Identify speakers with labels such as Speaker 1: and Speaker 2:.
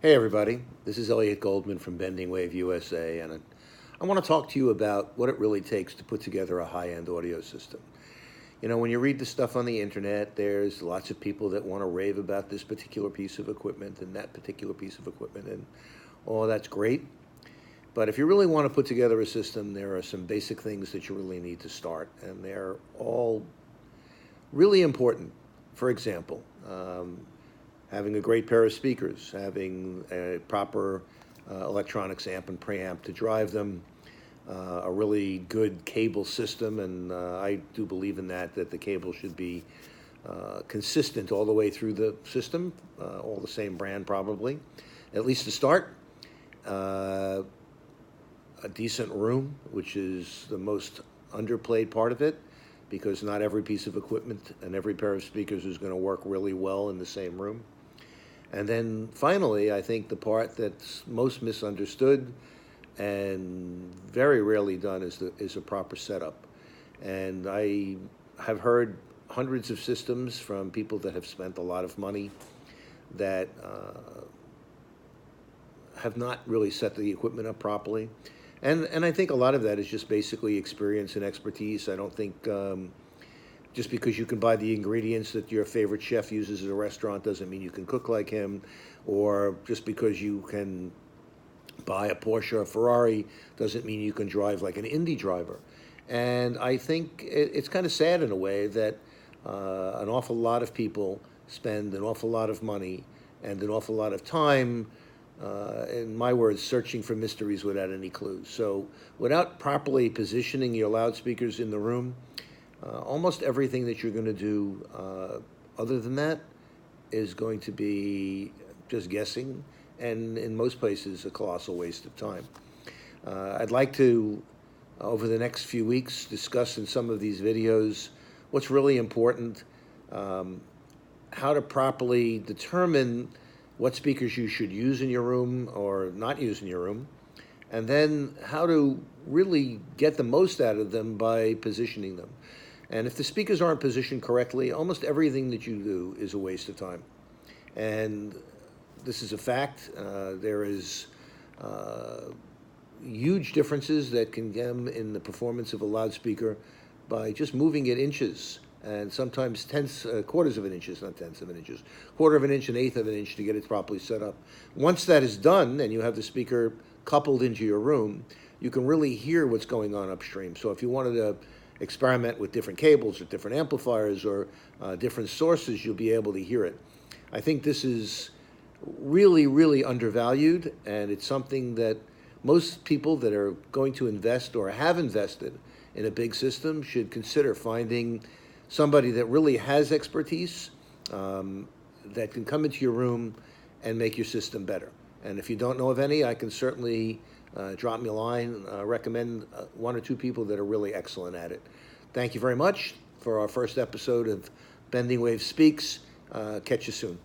Speaker 1: Hey everybody, this is Elliot Goldman from Bending Wave USA, and I want to talk to you about what it really takes to put together a high-end audio system. You know, when you read the stuff on the internet, there's lots of people that want to rave about this particular piece of equipment and that particular piece of equipment, and all that's great. But if you really want to put together a system, there are some basic things that you really need to start, and they're all really important. For example, having a great pair of speakers, having a proper electronics amp and preamp to drive them, a really good cable system, and I do believe in that the cable should be consistent all the way through the system, all the same brand probably, at least to start. A decent room, which is the most underplayed part of it, because not every piece of equipment and every pair of speakers is going to work really well in the same room. And then finally, I think the part that's most misunderstood and very rarely done is a proper setup. And I have heard hundreds of systems from people that have spent a lot of money that have not really set the equipment up properly. And I think a lot of that is just basically experience and expertise. I don't think just because you can buy the ingredients that your favorite chef uses at a restaurant doesn't mean you can cook like him, or just because you can buy a Porsche or a Ferrari doesn't mean you can drive like an Indy driver. And I think it's kind of sad in a way that an awful lot of people spend an awful lot of money and an awful lot of time, in my words, searching for mysteries without any clues. So without properly positioning your loudspeakers in the room, almost everything that you're going to do other than that is going to be just guessing, and in most places, a colossal waste of time. I'd like to, over the next few weeks, discuss in some of these videos what's really important, how to properly determine what speakers you should use in your room or not use in your room, and then how to really get the most out of them by positioning them. And if the speakers aren't positioned correctly, almost everything that you do is a waste of time. And this is a fact. There is huge differences that can come in the performance of a loudspeaker by just moving it inches, and sometimes quarters of an inch, not tenths of an inches, quarter of an inch, an eighth of an inch to get it properly set up. Once that is done and you have the speaker coupled into your room, you can really hear what's going on upstream. So if you wanted to experiment with different cables or different amplifiers or different sources, you'll be able to hear it. I think this is really, really undervalued, and it's something that most people that are going to invest or have invested in a big system should consider finding somebody that really has expertise, that can come into your room and make your system better. And if you don't know of any, I can certainly drop me a line, recommend one or two people that are really excellent at it. Thank you very much for our first episode of Bending Wave Speaks. Catch you soon. Bye.